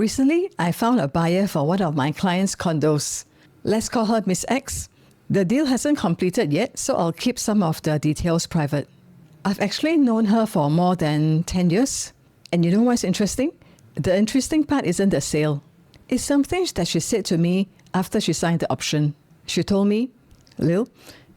Recently, I found a buyer for one of my clients' condos. Let's call her Miss X. The deal hasn't completed yet, so I'll keep some of the details private. I've actually known her for more than 10 years. And you know what's interesting? The interesting part isn't the sale. It's something that she said to me after she signed the option. She told me, Lille,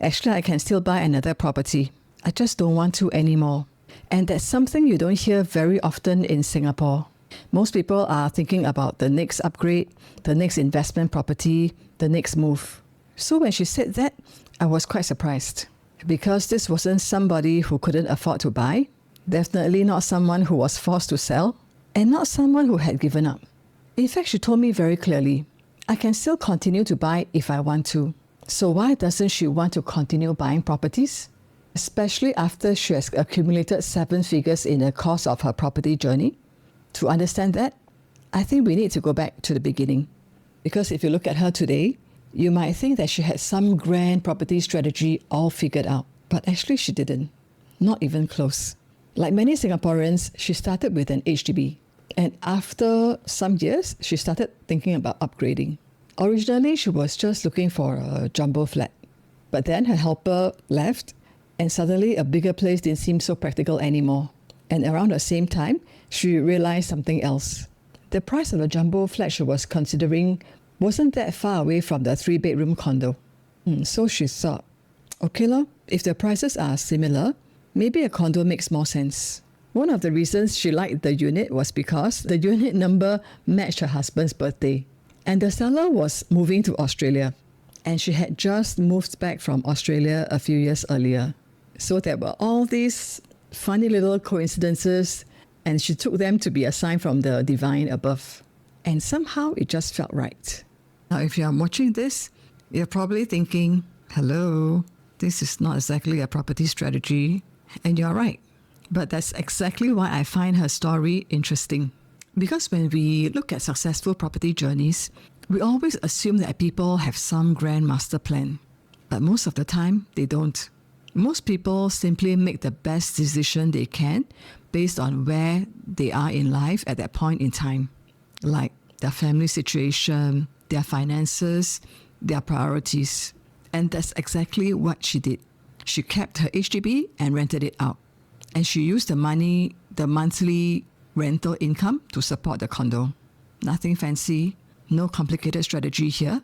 actually I can still buy another property. I just don't want to anymore. And that's something you don't hear very often in Singapore. Most people are thinking about the next upgrade, the next investment property, the next move. So when she said that, I was quite surprised. Because this wasn't somebody who couldn't afford to buy, definitely not someone who was forced to sell, and not someone who had given up. In fact, she told me very clearly, I can still continue to buy if I want to. So why doesn't she want to continue buying properties? Especially after she has accumulated 7 figures in the course of her property journey. To understand that, I think we need to go back to the beginning. Because if you look at her today, you might think that she had some grand property strategy all figured out. But actually she didn't. Not even close. Like many Singaporeans, she started with an HDB. And after some years, she started thinking about upgrading. Originally, she was just looking for a jumbo flat. But then her helper left, and suddenly a bigger place didn't seem so practical anymore. And around the same time, she realized something else. The price of the jumbo flat she was considering wasn't that far away from the 3-bedroom condo. So she thought, okay, if the prices are similar, maybe a condo makes more sense. One of the reasons she liked the unit was because the unit number matched her husband's birthday. And the seller was moving to Australia. And she had just moved back from Australia a few years earlier. So there were all these funny little coincidences, and she took them to be a sign from the divine above. And somehow it just felt right. Now, if you're watching this, you're probably thinking, hello, this is not exactly a property strategy. And you're right. But that's exactly why I find her story interesting. Because when we look at successful property journeys, we always assume that people have some grand master plan. But most of the time, they don't. Most people simply make the best decision they can based on where they are in life at that point in time. Like their family situation, their finances, their priorities. And that's exactly what she did. She kept her HDB and rented it out. And she used the money, the monthly rental income to support the condo. Nothing fancy, no complicated strategy here.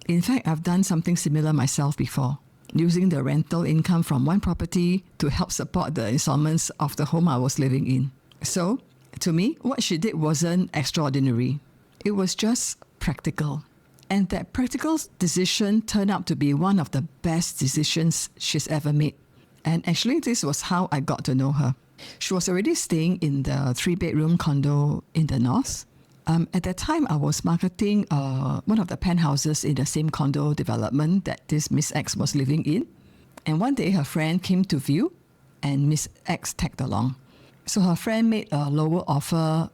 In fact, I've done something similar myself before, using the rental income from one property to help support the installments of the home I was living in. So, to me, what she did wasn't extraordinary. It was just practical. And that practical decision turned out to be one of the best decisions she's ever made. And actually, this was how I got to know her. She was already staying in the 3-bedroom condo in the north. At that time, I was marketing one of the penthouses in the same condo development that this Miss X was living in. And one day, her friend came to view, and Miss X tagged along. So her friend made a lower offer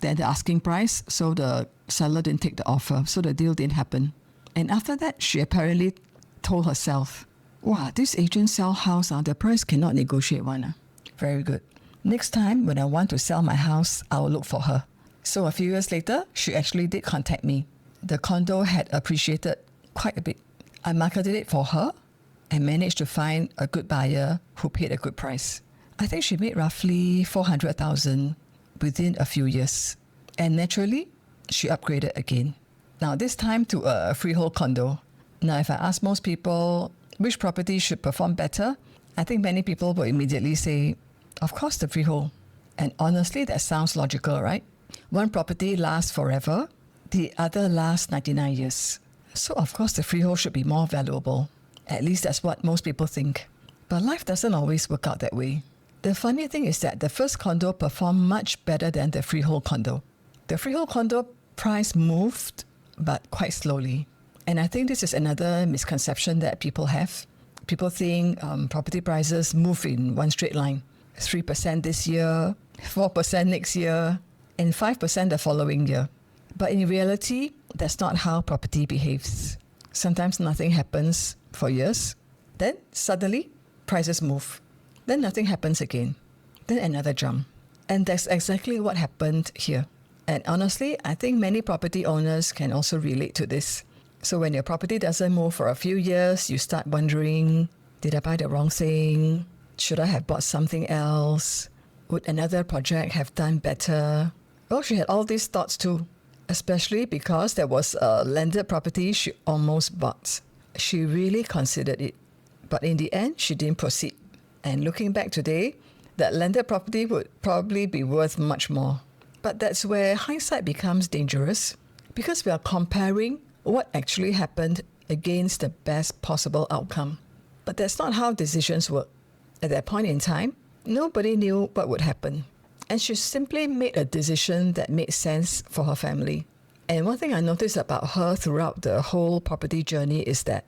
than the asking price, so the seller didn't take the offer, so the deal didn't happen. And after that, she apparently told herself, wow, this agent sell house, the price cannot negotiate one. Very good. Next time, when I want to sell my house, I will look for her. So a few years later, she actually did contact me. The condo had appreciated quite a bit. I marketed it for her and managed to find a good buyer who paid a good price. I think she made roughly 400,000 within a few years. And naturally, she upgraded again. Now this time to a freehold condo. Now if I ask most people which property should perform better, I think many people will immediately say, of course the freehold. And honestly, that sounds logical, right? One property lasts forever, the other lasts 99 years. So of course the freehold should be more valuable. At least that's what most people think. But life doesn't always work out that way. The funny thing is that the first condo performed much better than the freehold condo. The freehold condo price moved, but quite slowly. And I think this is another misconception that people have. People think property prices move in one straight line. 3% this year, 4% next year, and 5% the following year. But in reality, that's not how property behaves. Sometimes nothing happens for years. Then suddenly, prices move. Then nothing happens again. Then another jump. And that's exactly what happened here. And honestly, I think many property owners can also relate to this. So when your property doesn't move for a few years, you start wondering, did I buy the wrong thing? Should I have bought something else? Would another project have done better? Well, she had all these thoughts too, especially because there was a landed property she almost bought. She really considered it, but in the end, she didn't proceed. And looking back today, that landed property would probably be worth much more. But that's where hindsight becomes dangerous, because we are comparing what actually happened against the best possible outcome. But that's not how decisions work. At that point in time, nobody knew what would happen. And she simply made a decision that made sense for her family. And one thing I noticed about her throughout the whole property journey is that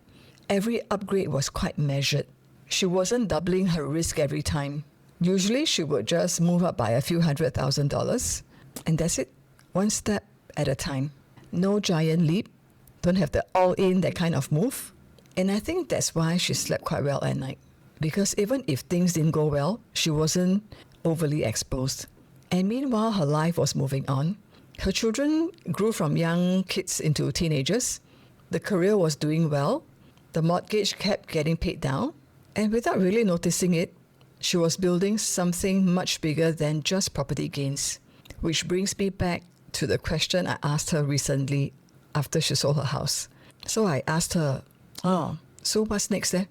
every upgrade was quite measured. She wasn't doubling her risk every time. Usually she would just move up by a few $100,000, and that's it, one step at a time. No giant leap, don't have the all-in, that kind of move. And I think that's why she slept quite well at night. Because even if things didn't go well, she wasn't overly exposed. And meanwhile, her life was moving on. Her children grew from young kids into teenagers. The career was doing well. The mortgage kept getting paid down. And without really noticing it, she was building something much bigger than just property gains. Which brings me back to the question I asked her recently after she sold her house. So I asked her, so what's next there?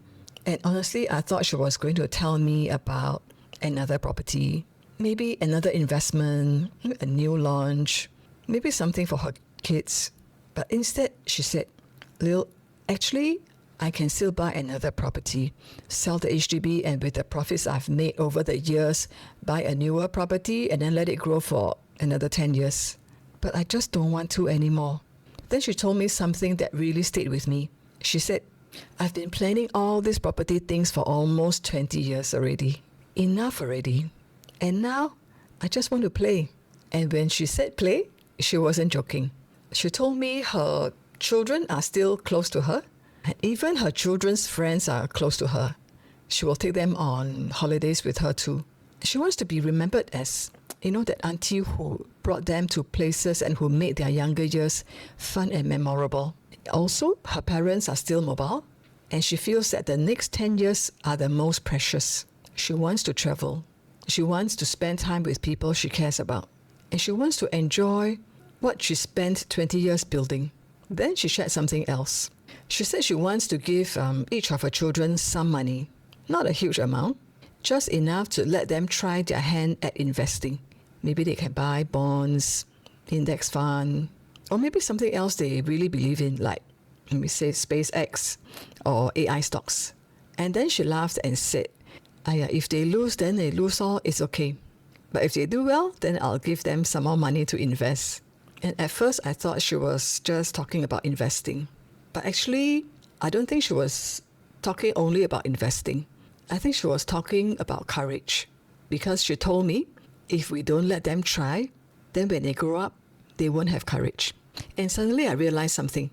And honestly, I thought she was going to tell me about another property, maybe another investment, a new launch, maybe something for her kids. But instead, she said, Lil, actually, I can still buy another property, sell the HDB, and with the profits I've made over the years, buy a newer property and then let it grow for another 10 years. But I just don't want to anymore. Then she told me something that really stayed with me. She said, I've been planning all these property things for almost 20 years already. Enough already. And now, I just want to play. And when she said play, she wasn't joking. She told me her children are still close to her, and even her children's friends are close to her. She will take them on holidays with her too. She wants to be remembered as, that auntie who brought them to places and who made their younger years fun and memorable. Also, her parents are still mobile, and she feels that the next 10 years are the most precious. She wants to travel. She wants to spend time with people she cares about. And she wants to enjoy what she spent 20 years building. Then she shared something else. She said she wants to give each of her children some money. Not a huge amount, just enough to let them try their hand at investing. Maybe they can buy bonds, index fund, or maybe something else they really believe in, like, let me say, SpaceX or AI stocks. And then she laughed and said, if they lose, then they lose all, it's okay. But if they do well, then I'll give them some more money to invest. And at first, I thought she was just talking about investing. But actually, I don't think she was talking only about investing. I think she was talking about courage. Because she told me, if we don't let them try, then when they grow up, they won't have courage. And suddenly I realized something.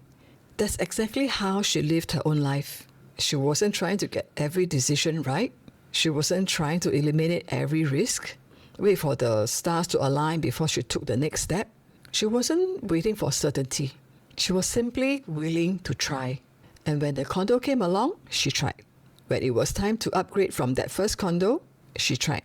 That's exactly how she lived her own life. She wasn't trying to get every decision right. She wasn't trying to eliminate every risk, wait for the stars to align before she took the next step. She wasn't waiting for certainty. She was simply willing to try. And when the condo came along, she tried. When it was time to upgrade from that first condo, she tried.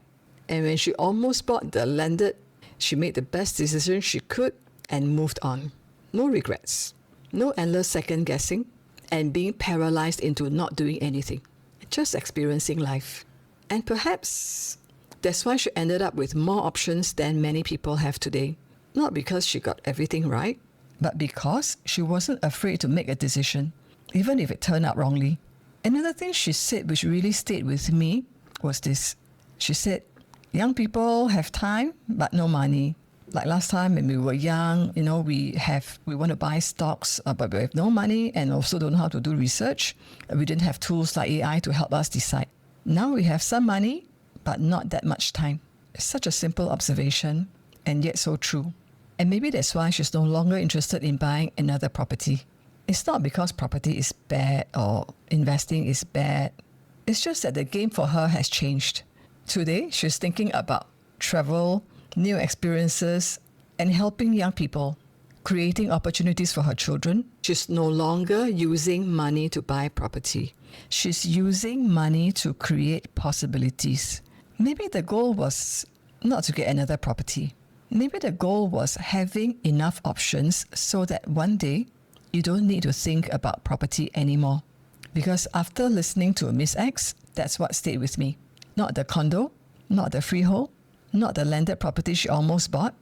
And when she almost bought the landed, she made the best decision she could and moved on. No regrets. No endless second guessing and being paralyzed into not doing anything. Just experiencing life. And perhaps that's why she ended up with more options than many people have today. Not because she got everything right, but because she wasn't afraid to make a decision, even if it turned out wrongly. Another thing she said which really stayed with me was this. She said, young people have time but no money. Like last time when we were young, we want to buy stocks, but we have no money and also don't know how to do research. We didn't have tools like AI to help us decide. Now we have some money, but not that much time. It's such a simple observation, and yet so true. And maybe that's why she's no longer interested in buying another property. It's not because property is bad or investing is bad. It's just that the game for her has changed. Today, she's thinking about travel, new experiences, and helping young people, creating opportunities for her children. She's no longer using money to buy property. She's using money to create possibilities. Maybe the goal was not to get another property. Maybe the goal was having enough options so that one day you don't need to think about property anymore. Because after listening to Miss X, that's what stayed with me. Not the condo, not the freehold, not the landed property she almost bought,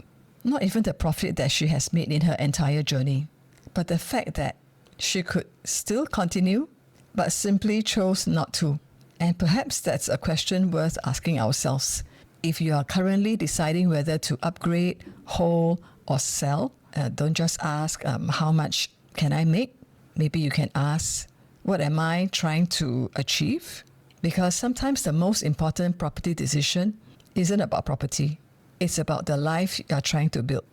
not even the profit that she has made in her entire journey, but the fact that she could still continue, but simply chose not to. And perhaps that's a question worth asking ourselves. If you are currently deciding whether to upgrade, hold, or sell, don't just ask, how much can I make? Maybe you can ask, what am I trying to achieve? Because sometimes the most important property decision isn't about property. It's about the life you are trying to build.